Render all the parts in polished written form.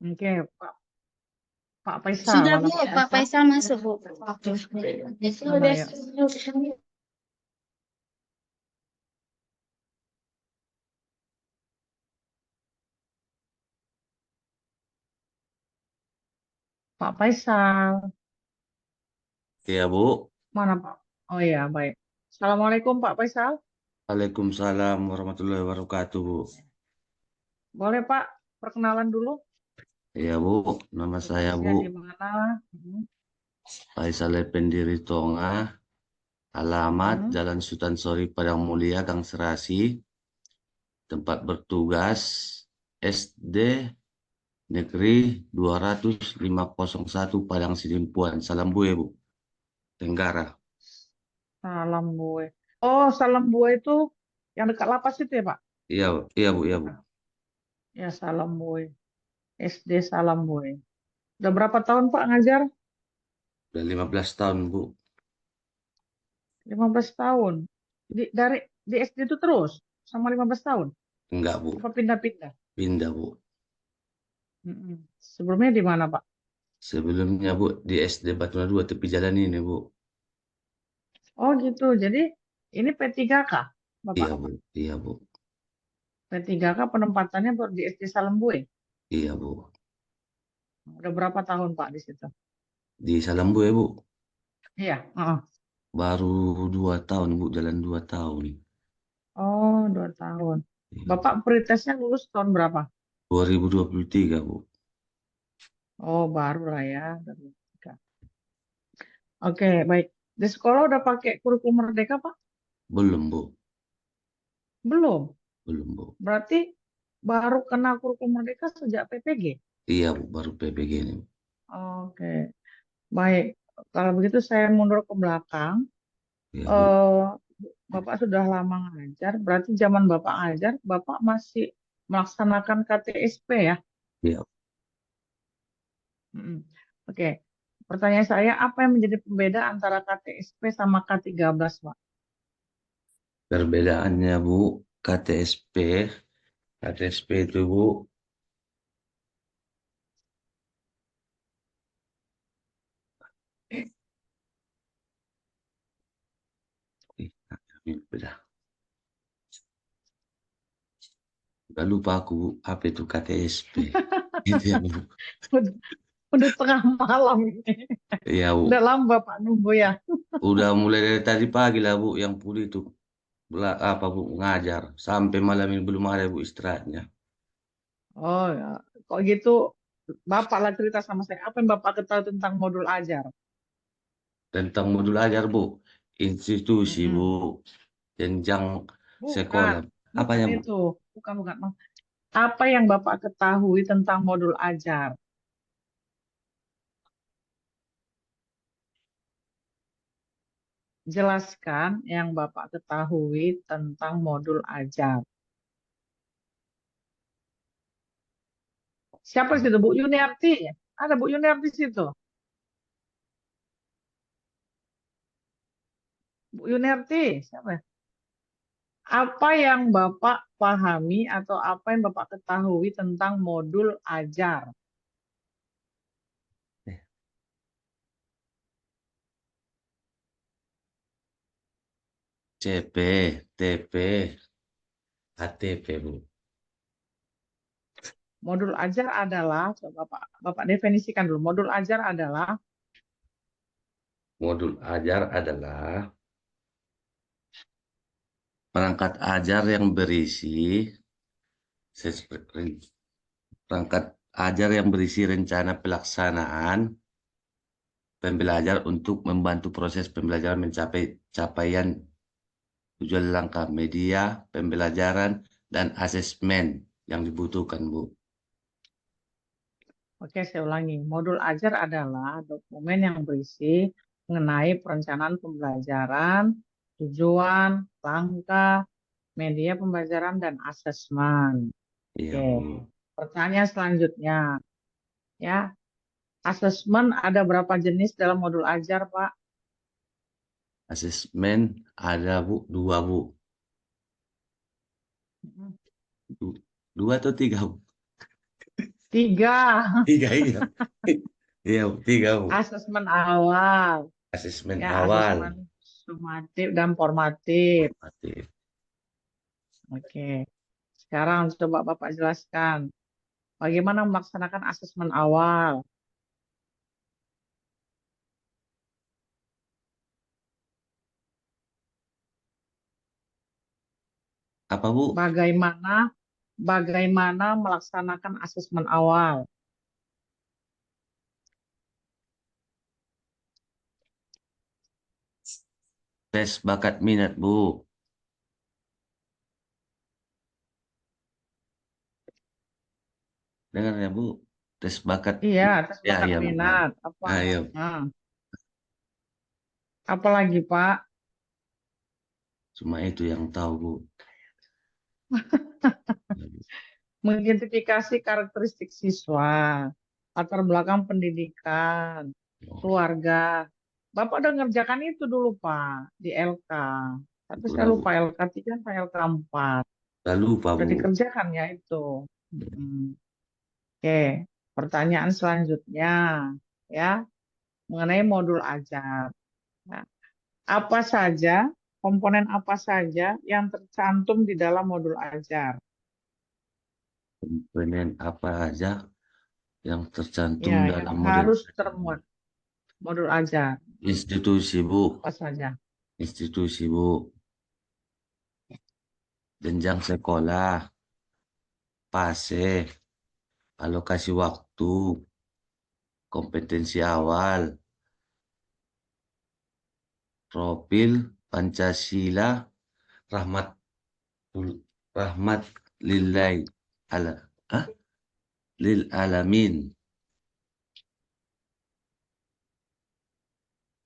Oke, Pak Faisal, Sudah mana Bu, Pak Pak Faisal? Faisal masuk Bu. Mana Sudah. ya? Pak Faisal, Iya, Bu. mana Pak? Oh iya, baik. Assalamualaikum Pak Faisal. Waalaikumsalam warahmatullahi wabarakatuh, Bu. Boleh Pak, perkenalan dulu. Iya, Bu. Nama saya, Domisili Bu, di mana? Hmm, Faisal Pendiri Tonga. Alamat hmm. Jalan Sultan Sori, Padang Mulia, Gang Serasi. Tempat bertugas SD Negeri 20501 Padang Sidimpuan. Salam Bu, ya, Bu. Tenggara. Salam Bue. Oh, Salam Bue itu yang dekat lapas itu ya Pak? Iya, iya, Bu, iya, Bu. Bukan. Ya, Salam Bue. SD Salam Bue. Udah berapa tahun Pak ngajar? Udah 15 tahun, Bu. 15 tahun. Di SD itu terus sama 15 tahun? Enggak, Bu. Apa pindah-pindah? Pindah, Bu. Mm-mm. Sebelumnya di mana Pak? Sebelumnya, Bu, di SD Batuna 2 tepi jalan ini, Bu. Oh gitu. Jadi ini P3K, Bapak. Iya, Bu. Iya, Bu. P3K penempatannya di SD Salembue. Iya, Bu. Udah berapa tahun Pak di situ? Di Salambu, ya, Bu. Iya. Heeh. Baru 2 tahun, Bu. Jalan 2 tahun. Oh, 2 tahun. Iya, Bu. Bapak peritasnya lulus tahun berapa? 2023, Bu. Oh, baru lah ya. 2023. Oke, baik. Di sekolah udah pakai kurikulum Merdeka Pak? Belum, Bu. Belum. Belum, Bu. Berarti baru kena kurikulum Merdeka sejak PPG? Iya, Bu. Baru PPG ini, Bu. Oke, baik. Kalau begitu saya mundur ke belakang. Iya, Bu. eh Bapak sudah lama ngajar, berarti zaman Bapak ngajar, Bapak masih melaksanakan KTSP ya? Iya. Mm-mm. Oke, pertanyaan saya, apa yang menjadi pembeda antara KTSP sama K13, Pak? Perbedaannya, Bu, KTSP. KTSP itu, Bu. Ih, ini beda. Udah lupa aku, Bu, apa itu KTSP. Itu ya, Bu. Udah, udah tengah malam ini. Iya, Udah Bu. lama Bapak nunggu ya. Udah mulai dari tadi pagi lah, Bu, yang pulih itu. Apa, Bu, ngajar. Sampai malam ini belum ada, Bu, istirahatnya. Oh ya, kok gitu Bapak lah cerita sama saya, apa yang Bapak ketahui tentang modul ajar? Tentang modul ajar, Bu. Institusi, Bu. Mm-mm. Jenjang Bukan, sekolah. bukan Apanya, Bu? itu. Bukan. Apa yang Bapak ketahui tentang modul ajar? Jelaskan yang Bapak ketahui tentang modul ajar. Siapa di situ? Bu Yuniarti? Ada Bu Yuniarti di situ. Bu Yuniarti, siapa? Apa yang Bapak pahami atau apa yang Bapak ketahui tentang modul ajar? CP, TP, ATP, Bu. Modul ajar adalah, coba Bapak definisikan dulu. Modul ajar adalah, Modul ajar adalah perangkat ajar yang berisi perangkat ajar yang berisi rencana pelaksanaan pembelajar untuk membantu proses pembelajaran mencapai capaian tujuan langkah media pembelajaran dan asesmen yang dibutuhkan, Bu. oke saya ulangi, modul ajar adalah dokumen yang berisi mengenai perencanaan pembelajaran, tujuan, langkah, media pembelajaran, dan asesmen. Iya, Oke, Bu. pertanyaan selanjutnya, ya, asesmen ada berapa jenis dalam modul ajar, Pak? Asesmen ada, Bu, dua, Bu. Mm-mm. Dua atau tiga, Bu? Tiga. Tiga iya. Iya, tiga Bu. Asesmen awal. Asesmen Ya, awal. asesmen sumatif dan formatif. Formatif. Oke. Sekarang coba Bapak jelaskan. Bagaimana melaksanakan asesmen awal? Apa Bu? Bagaimana bagaimana melaksanakan asesmen awal? Tes bakat minat Bu. Dengar ya Bu? Tes bakat. Iya, tes Ya, bakat iya Bu. Ah, minat. Apa? ah, iya. Nah, apa lagi, Pak? Cuma itu yang tahu Bu. Mengidentifikasi karakteristik siswa, latar belakang pendidikan, keluarga. Bapak udah ngerjakan itu dulu, Pak, di LK. Tapi saya Udah Bu. lupa LK 3 atau LK 4. Udah lupa Udah Bu. dikerjakan ya itu. Mm. Oke, pertanyaan selanjutnya ya mengenai modul ajar. Nah, apa saja komponen apa saja yang tercantum di dalam modul ajar? Komponen apa aja yang tercantum Ya, yang dalam model harus termuat modul ajar. institusi Bu. Apa saja? Institusi Bu. Jenjang sekolah, fase, alokasi waktu, kompetensi awal, profil Pancasila, rahmat rahmat lillahi ala ah, lil alamin.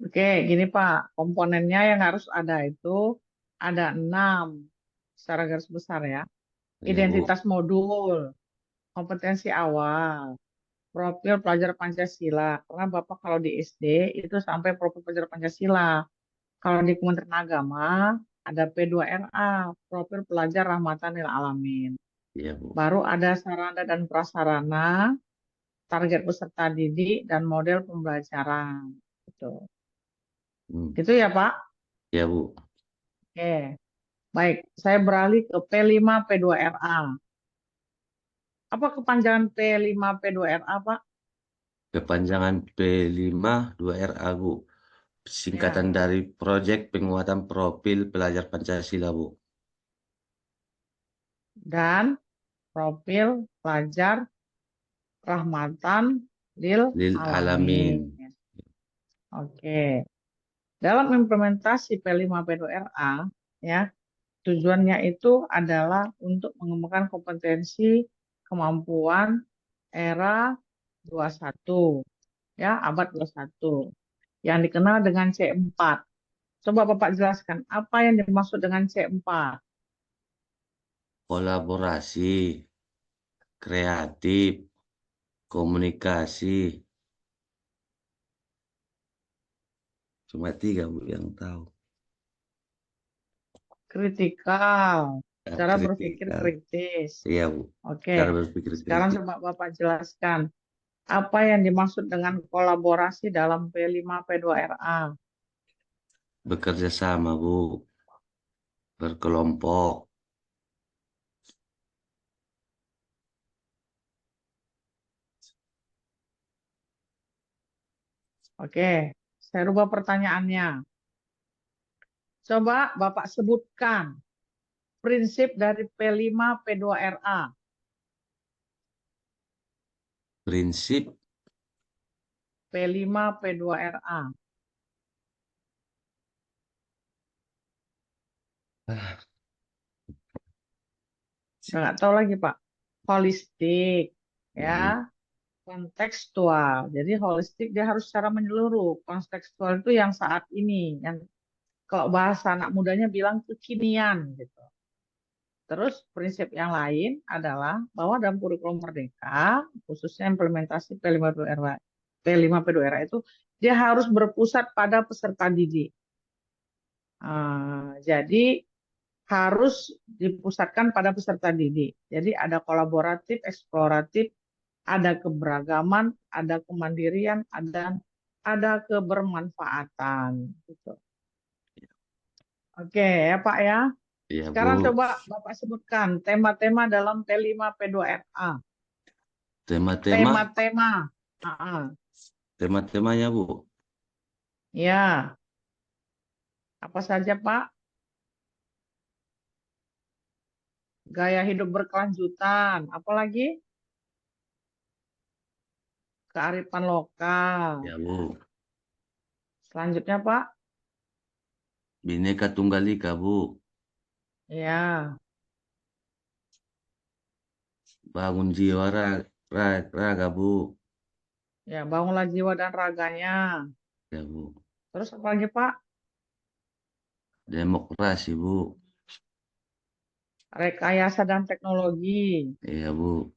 Oke, gini Pak, komponennya yang harus ada itu ada 6 secara garis besar ya. Ya Bu. Identitas modul, kompetensi awal, profil pelajar Pancasila. Karena Bapak kalau di SD itu sampai profil pelajar Pancasila. Kalau di Kementerian Agama ada P2RA, profil pelajar Rahmatan lil Alamin. Ya Bu. Baru ada sarana dan prasarana, target peserta didik, dan model pembelajaran. Gitu. Hmm. Gitu ya Pak? Ya Bu. Oke. Baik, saya beralih ke P5P2RA. Apa kepanjangan P5P2RA, Pak? Kepanjangan P5 2RA Bu. Singkatan Ya, dari Proyek Penguatan Profil Pelajar Pancasila Bu. dan profil pelajar rahmatan lil Lil alamin. alamin. Oke. Dalam implementasi P5P2RA, ya, tujuannya itu adalah untuk mengembangkan kompetensi kemampuan era 21, ya, abad 21, yang dikenal dengan C4. Coba Bapak jelaskan apa yang dimaksud dengan C4. Kolaborasi, kreatif, komunikasi. Cuma tiga Bu yang tahu. Kritikal, Ya, cara berpikir kritikal. kritis. Iya Bu. Oke, Cara berpikir sekarang kritis. coba Bapak jelaskan apa yang dimaksud dengan kolaborasi dalam P5P2RA. Bekerja sama Bu. Berkelompok. Oke, saya rubah pertanyaannya. Coba Bapak sebutkan prinsip dari P5P2RA. Prinsip. P5P2RA. Ah, Udah nggak tahu lagi Pak. Holistik, ya ya, Bu. kontekstual. Jadi holistik dia harus secara menyeluruh. Kontekstual itu yang saat ini, yang kalau bahasa anak mudanya bilang kekinian gitu. Terus prinsip yang lain adalah bahwa dalam kurikulum Merdeka, khususnya implementasi P5P2RA itu dia harus berpusat pada peserta didik. Jadi harus dipusatkan pada peserta didik. Jadi ada kolaboratif, eksploratif, ada keberagaman, ada kemandirian, ada kebermanfaatan. Gitu. Oke ya Pak ya. Iya, Bu. Sekarang coba Bapak sebutkan tema-tema dalam T5 P2RA. Tema-tema, Tema-tema. Ah, tema-temanya, Bu. ya, apa saja Pak? Gaya hidup berkelanjutan. Apalagi? Kearifan lokal. Ya, Bu. Selanjutnya Pak? Bhinneka Tunggal Ika, Bu. Ya, Bangun jiwa raga, Bu. ya bangunlah jiwa dan raganya. Ya, Bu. Terus apa lagi Pak? Demokrasi, Bu. Rekayasa dan teknologi. Iya, Bu.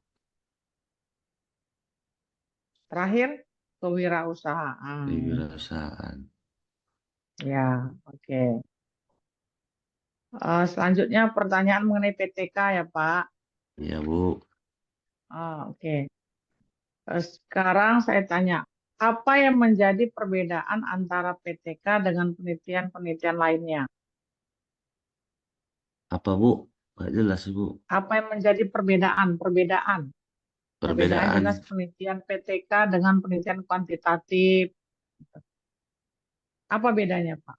Terakhir, kewirausahaan. Kewirausahaan. Ya, oke. Selanjutnya pertanyaan mengenai PTK ya Pak. Iya, Bu. Oke. Sekarang saya tanya, apa yang menjadi perbedaan antara PTK dengan penelitian-penelitian lainnya? Apa, Bu? Nggak jelas, Bu. Apa yang menjadi perbedaan? Perbedaan Perbedaan. jelas penelitian PTK dengan penelitian kuantitatif. Apa bedanya, Pak?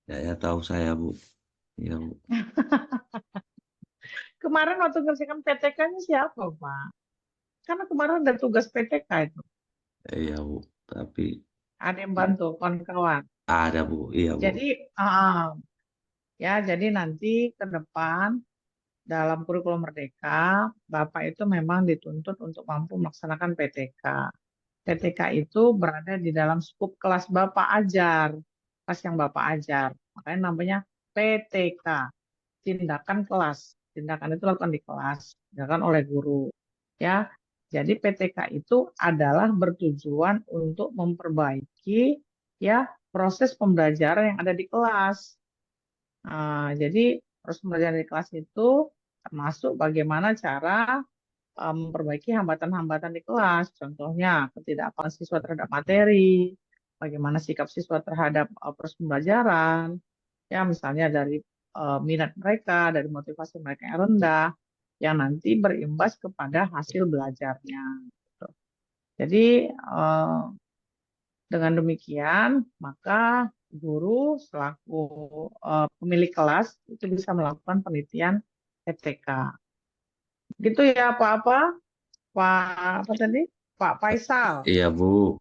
Ya, tahu saya, Bu. Iya, Bu. Kemarin waktu ngerjakan PTK-nya siapa, Pak? Karena kemarin ada tugas PTK itu. Iya, Bu. Tapi Ada yang bantu, kawan-kawan. ada, Bu. Iya, Bu. Jadi, jadi nanti ke depan dalam kurikulum Merdeka, Bapak itu memang dituntut untuk mampu melaksanakan PTK. PTK itu berada di dalam skup kelas Bapak ajar, kelas yang Bapak ajar. Makanya namanya PTK, tindakan kelas. Tindakan itu lakukan di kelas, dilakukan oleh guru. Ya, jadi PTK itu adalah bertujuan untuk memperbaiki ya proses pembelajaran yang ada di kelas. Jadi proses pembelajaran di kelas itu termasuk bagaimana cara memperbaiki hambatan-hambatan di kelas. Contohnya, ketidakpahaman siswa terhadap materi, bagaimana sikap siswa terhadap proses pembelajaran, ya misalnya dari minat mereka, dari motivasi mereka yang rendah, yang nanti berimbas kepada hasil belajarnya. Gitu. Jadi dengan demikian, maka guru selaku pemilik kelas itu bisa melakukan penelitian PTK. Gitu ya, Pak apa tadi? Pak Faisal. Iya, Bu.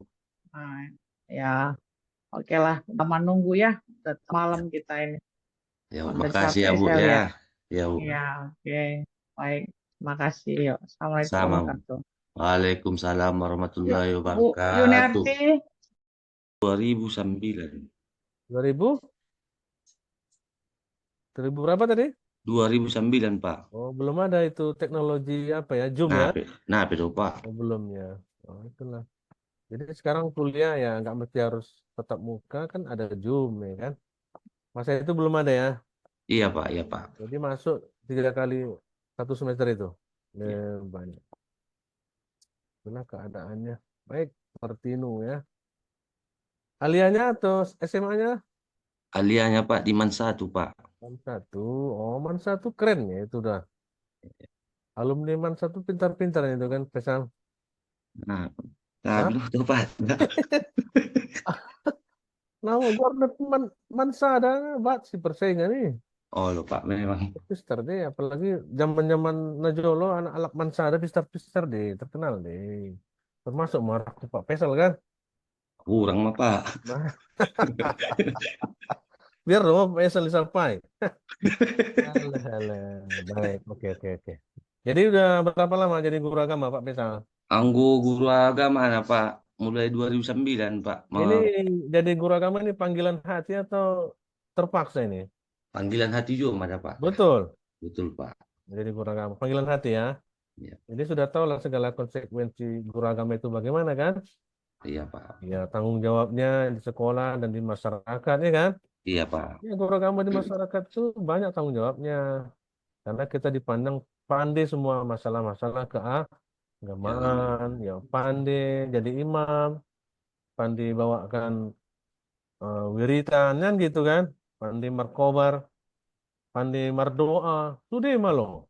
Nah, ya, oke lah. Udah menunggu ya. Udah malam kita ini. Ya, Udah makasih ya, capek Bu, saya ya. lihat. Ya, Bu. Ya, oke. Baik. Makasih. Yuk. Assalamualaikum Sama, Bu. warahmatullahi wabarakatuh. Waalaikumsalam Yuk, warahmatullahi Bu wabarakatuh. Yuniarti. 2009. 2000? 2000 berapa tadi? 2009, Pak. Oh, belum ada itu teknologi apa ya? Zoom ya? Nah, itu, Pak. Oh, belum ya. Oh, itulah. Jadi sekarang kuliah ya nggak mesti harus tetap muka kan ada Zoom ya kan? Masa itu belum ada ya. Iya, Pak. Iya, Pak. Jadi masuk 3 kali satu semester itu. Iya. Banyak. Itulah keadaannya. Baik, Martino ya. Alianya atau SMA-nya? Aliannya, Pak, di Man 1, Pak. Man satu. Oh, Man satu keren ya itu dah. Alumni Man satu pintar-pintar itu kan, Pesal. Nah, nah, Hah? belum tuh, Pak. Nah, gua ada teman Mansa ada bat si persaingan nih. Oh, lupa memang. Pister deh, apalagi zaman-zaman Najolo anak-anak Mansa ada pister-pister deh, terkenal deh. Termasuk marah ke Pak Pesal kan. Kurang mah, Pak. Nah, biar dong Pak Pesal disapai. Alah, alah. Baik, oke, oke, oke. Jadi udah berapa lama jadi guru agama Pak Pesal? Anggo guru agama mana, Pak? Mulai 2009, Pak. Ini jadi guru agama ini panggilan hati atau terpaksa ini? Panggilan hati juga mana, Pak? Betul. Betul, Pak. Jadi guru agama, panggilan hati ya. Ya, Jadi sudah tahu lah segala konsekuensi guru agama itu bagaimana kan? Iya, Pak. Ya, tanggung jawabnya di sekolah dan di masyarakat, ya kan? Iya, Pak. Ya, guru agama di masyarakat itu banyak tanggung jawabnya. Karena kita dipandang pandai semua masalah-masalah Ya, keagamaan, ya pandai jadi imam, pandai bawakan wiritan, kan gitu kan? Pandai markobar, pandai mardoa, sudah malu.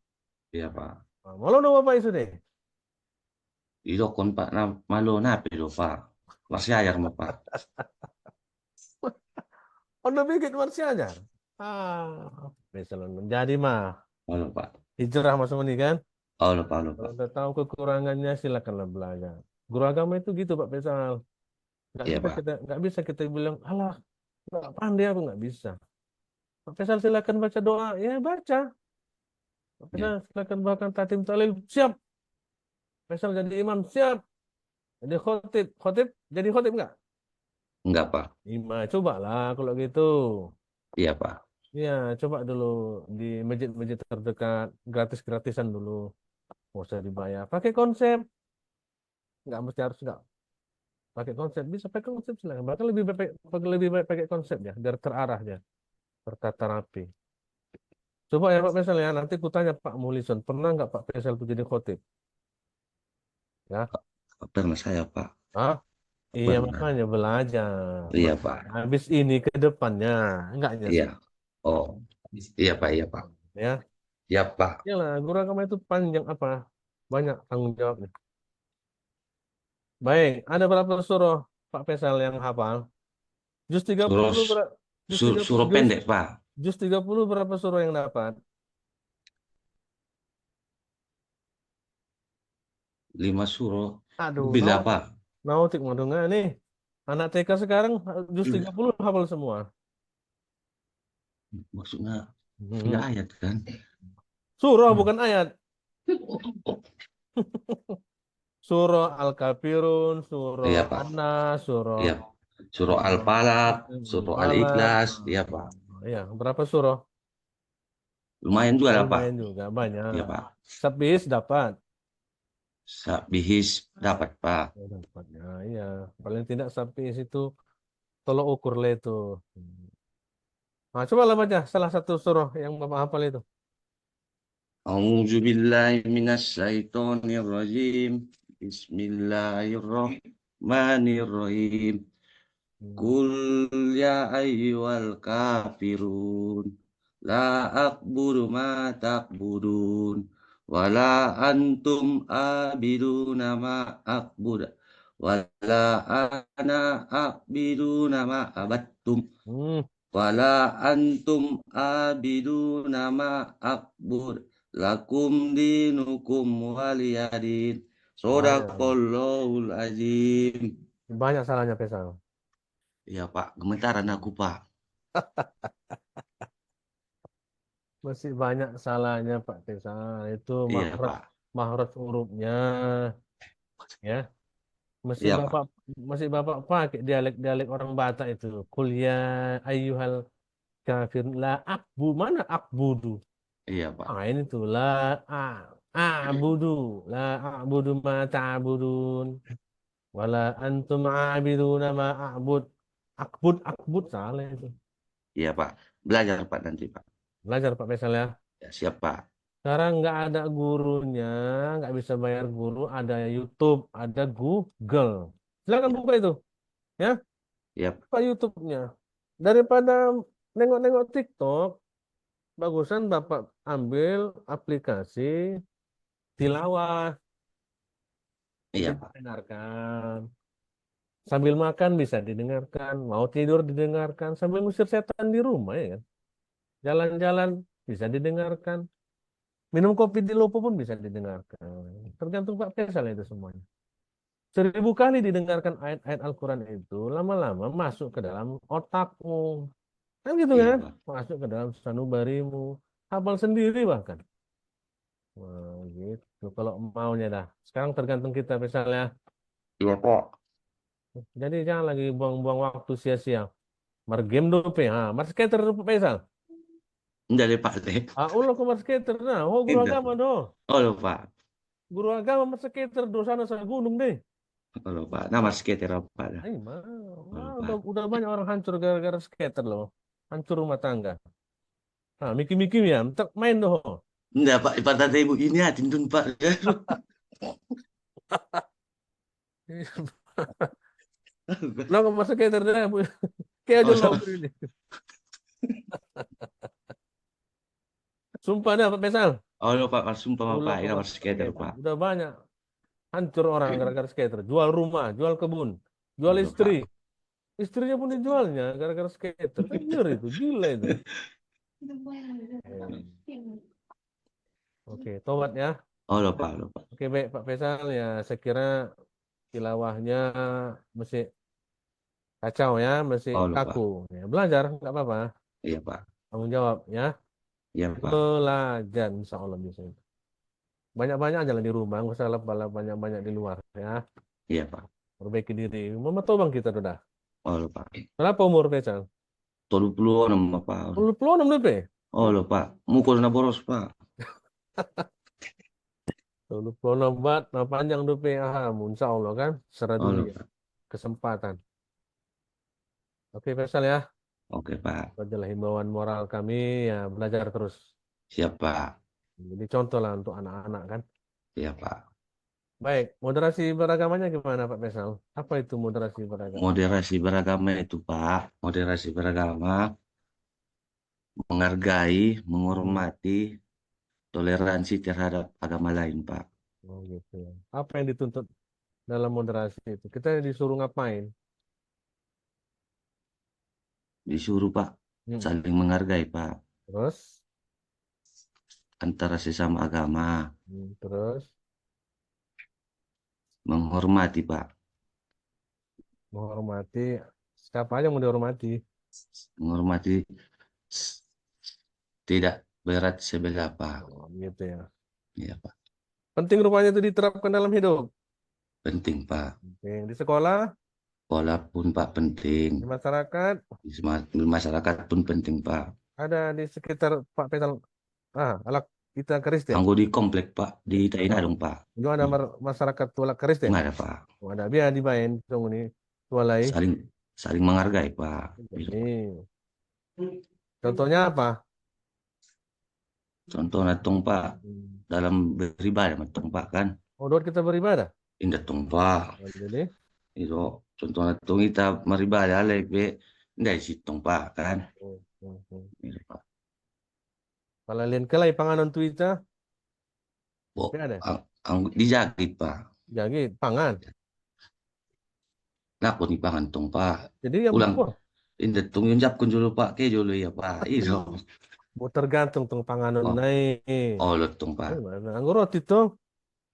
iya, Pak. Malu no bapak itu deh. Idokon, Pak. Malu napi do, Pak. Masih ajar mah, Pak. Udah bikin masih aja. Misalnya menjadi mah Malu, Pak. hijrah masuk ini kan. Halo, Pak. Halo, Kalau Pak. udah tahu kekurangannya silakanlah belajar. Guru agama itu gitu Pak Faisal. Iya, Pak. Nggak bisa kita bilang, alah, nggak pandai aku nggak bisa. Pak Faisal silakan baca doa, ya baca. Pak Iya. Faisal silakan bahkan tatim talil, siap. Faisal jadi imam, siap. Jadi khotib jadi khotib nggak? Enggak, Pak. Imam, coba lah kalau gitu. Iya, Pak. Ya, coba dulu di masjid-masjid terdekat, gratis-gratisan dulu. Nggak usah dibayar. Pakai konsep, nggak mesti harus nggak pakai konsep. Bisa pakai konsep silakan. Bahkan lebih baik pakai konsep ya, biar terarah ya, tertata rapi. Coba ya Pak Faisal ya, nanti kutanya Pak Mulison, pernah nggak Pak Faisal itu jadi khotib? Ya, Pernah saya, Pak. ah, iya Pernah. makanya belajar. Iya, Maka Pak. habis ini ke depannya, enggak Iya. nyesel. Oh. Iya, Pak. Iya, Pak. Ya, Iya, Pak. iyalah, guru agama itu panjang apa? Banyak tanggung jawabnya. Baik, ada berapa surah Pak Faisal yang hafal? Juz Suruh 30 berapa? Juz 30, suruh pendek, Pak. Juz 30 berapa surah yang dapat? 5 suruh. Aduh, Bila, Pak. nautik mau dengar nih. Anak TK sekarang juz 30 hafal semua. Maksudnya Hmm. tidak ayat kan? Surah bukan ayat. Surah Al-Kafirun, surah Iya, Pak. An-Nas, surah Iya. Suruh uh, Al-Falaq, suruh Al-Falaq. Al-Ikhlas. Iya, Pak. Ya, berapa surah? Lumayan juga lah, Pak. Lumayan juga, Iya, banyak. Pak. Sabis dapat. Bihis dapat, Pak. Ya, dapat. Ya, iya. Paling tidak sabis itu tolok ukur lah itu. Nah, coba lah baca salah satu surah yang Bapak hafal itu. A'udzu billahi minasy syaithanir rajim. Bismillahirrahmanirrahim. Hmm. Qul ya ayyuhal kafirun la a'budu ma ta'budun wala antum abiduna ma a'budu wala ana abiduna ma abattum Hmm. wala antum abiduna ma a'bud lakum dinukum waliyadin. Banyak. Sadaqallahul azim. Banyak salahnya Faisal. Ya, Pak, gemetaran aku, Pak. Masih banyak salahnya Pak Faisal. Itu Iya, mahraj Pak. mahraj hurufnya ya. Masih Iya, Pak. Bapak masih Bapak pakai dialek-dialek orang Batak itu. Kuliah ayyuhal kafir la akbu mana akbudu. Iya, Pak. Ah ini tuh la a a'budu la a'budu ma ta'budun wala antum a'biduna ma a'bud. Akbud salah itu. Iya, Pak. Belajar, Pak, nanti, Pak. Belajar Pak Faisal ya. Ya, siap, Pak. Sekarang nggak ada gurunya, nggak bisa bayar guru, ada YouTube, ada Google. Silakan buka itu, ya, Iya, Pak. buka YouTube-nya. Daripada nengok-nengok TikTok, bagusan Bapak ambil aplikasi tilawah, Iya, jadi Pak. dengarkan. Sambil makan bisa didengarkan, mau tidur didengarkan, sambil ngusir setan di rumah ya kan. Jalan-jalan bisa didengarkan. Minum kopi di lopo pun bisa didengarkan. Tergantung Pak Faisal itu semuanya. 1000 kali didengarkan ayat-ayat Al-Quran itu, lama-lama masuk ke dalam otakmu. Kan gitu Iya, kan? Pak. Masuk ke dalam sanubarimu. Hafal sendiri bahkan. Wah, gitu. Kalau maunya dah. Sekarang tergantung kita misalnya. Iya, Pak. Jadi jangan lagi buang-buang waktu sia-sia. Mar game dope. Ha, mar skater do Faisal. Enggak deh, Pak. Deh. Ah, ulo ko mar skater na. Oh, guru Tidak. agama do. Oh, loh, Pak. Guru agama mar skater do sana sa gunung deh. Halo Pak. Nama skater apa dah? Eh, Halo udah Pak. banyak orang hancur gara-gara skater loh. Hancur rumah tangga. Nah, Miki-Miki ya, tak main doh. Enggak Pak, Pak tadi ibu ini ya, tintun Pak. Lo nggak masuk skater deh, Bu. Kayak aja lo Halo. ini. Sumpah dah, Pak Pesal. Halo Pak, sumpah Udah Pak, ini kok Pak skater skater. Pak. Udah banyak hancur orang gara-gara skater. Jual rumah, jual kebun, jual Halo istri. Pak. Istrinya pun dijualnya gara-gara skater. Kan ngeri itu, gila itu. Eh, Oke, tobat ya. Halo Pak, halo Pak. Oke, baik Pak Faisal ya. Saya kira tilawahnya masih kacau ya, masih Halo kaku. Pak. Ya, belajar nggak apa-apa. Iya Pak. Tanggung jawab ya. Iya Pak. Belajar, insya Allah bisa. Banyak-banyak jalan di rumah, nggak usah banyak-banyak di luar ya. Iya Pak. Perbaiki diri. Mama tobang kita sudah. Halo Pak. Berapa umur Faisal? 36 Pak. 26 lebih. Halo Pak. Mukul na boros Pak. 26 bat, nah panjang dupe, insya Allah kan. Serah Halo dunia. Pak. Kesempatan. Oke Faisal ya. Oke Pak. Itu adalah himbauan moral kami ya belajar terus. Siap Pak. Jadi contoh lah untuk anak-anak kan. Iya Pak. Baik, moderasi beragamanya gimana Pak Faisal? Apa itu moderasi beragama? Moderasi beragama itu Pak. Moderasi beragama. Menghargai, Hmm. menghormati, toleransi terhadap agama lain Pak. Oh gitu ya. Apa yang dituntut dalam moderasi itu? Kita disuruh ngapain? Disuruh Pak. Hmm. Saling menghargai Pak. Terus, Antara sesama agama. terus Menghormati Pak. menghormati siapa aja yang mau dihormati. Menghormati s- tidak berat sebelah Pak. Oh, gitu ya. Iya Pak. Penting rupanya itu diterapkan dalam hidup. Penting Pak. Penting. Di sekolah, Sekolah pun Pak penting. di masyarakat, Di masyarakat pun penting Pak. ada di sekitar Pak Faisal. Alat kita Kristen. Anggo di komplek Pak. Di Ada. Tainadong Pak. Juga ada masyarakat tualak Kristen. Nggak ada Pak. Oh, ada biar dimain tunggu nih tualai. Saling saling menghargai Pak. Ini contohnya apa? Contoh natong Pak. Dalam beribadah natong Pak kan. Oh, doa kita beribadah. Indah tong Pak. Oh, jadi, Itu contoh natong kita beribadah lebe. Indah sitong Pak kan. oh, oh, oh. Itu Pak. Kalau lihat kelai panganan Twitter, Oh, ya ada. dijagit Pak. Jadi pangan. Nako ni pangan tong Pak. Jadi yang Ulang. betul. Indah tong yung japkon dulu Pak. Ke dulu ya Pak. Itu. Tergantung tong panganan Oh, naik. oh lotong Pak. Mana? Anggur roti tuh.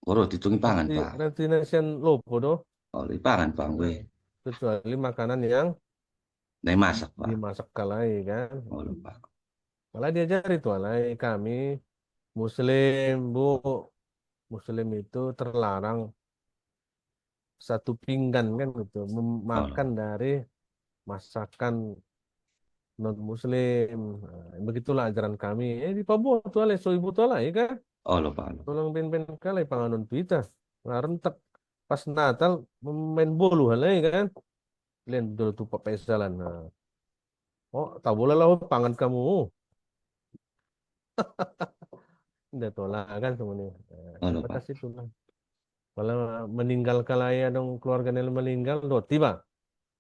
Oro ditungi pangan Roti Pak. roti nasian lopo doh. Oh, di pangan Pak gue. Kecuali makanan yang Nai masak Pak. dimasak kalai kan. Oh, lho, Pak. Malah diajari tuh alai kami Muslim bu, Muslim itu terlarang satu pinggan kan gitu Oh, makan dari masakan non Muslim. Nah, begitulah ajaran kami. Di Papua tuh alai so ibu tuh alai kan. oh lho, Pak. Tolong ben kalai panganon kita. Nah, rentek pas Natal main bolu halai kan. Lain dulu tuh Pak Paisalan. Nah, oh tak boleh lah pangan kamu. Udah tolak kan semuanya. Nah, Oh lho, sebatas Pak. itu lah. Kalau meninggal kalaya dong keluarganya meninggal, do tiba.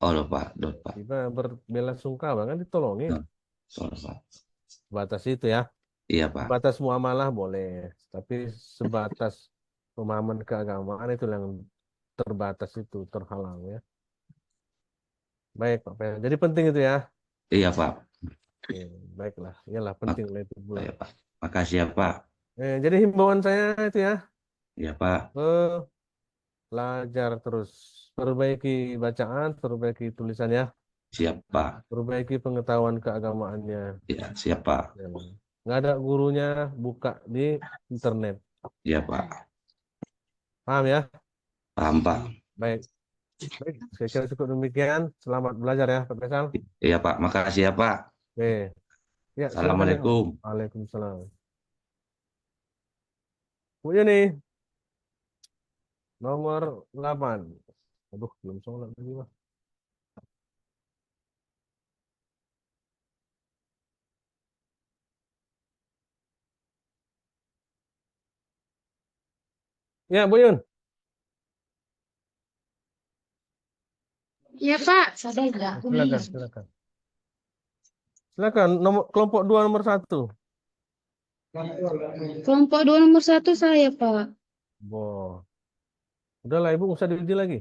Oh lho, Pak. Dot, Pak. Tiba berbela-sungkawa kan ditolongin. Nah, oh lho, Pak. Batas itu ya. Iya, Pak. Batas muamalah boleh, tapi sebatas pemahaman keagamaan itu yang terbatas itu terhalang ya. Baik Pak Pel. Jadi penting itu ya. Iya, Pak. Oke, baiklah, iyalah Mak penting lah itu pula. iya, Pak. Makasih ya, Pak. Jadi himbauan saya itu ya, Iya, Pak. belajar terus, perbaiki bacaan, perbaiki tulisannya, Siap, Pak. perbaiki pengetahuan keagamaannya. Iya, siap, Pak. Ya, nggak ada gurunya, buka di internet. Iya, Pak. Paham ya? Paham, Pak. Baik. Baik, saya kira cukup demikian. Selamat belajar ya, Pak Faisal. Iya, Pak. Makasih ya, Pak. Oke. Ya, silakan ya. Assalamualaikum. Waalaikumsalam. Bu ini nomor 8. Aduh, belum sholat lagi, Pak. Ya, Bu Yun. Iya Pak, sadar nggak? Silakan, silakan. Silakan, kelompok 2 nomor 1. Kelompok 2 nomor 1 saya Pak. Boh. Udahlah, Ibu nggak usah diuji lagi.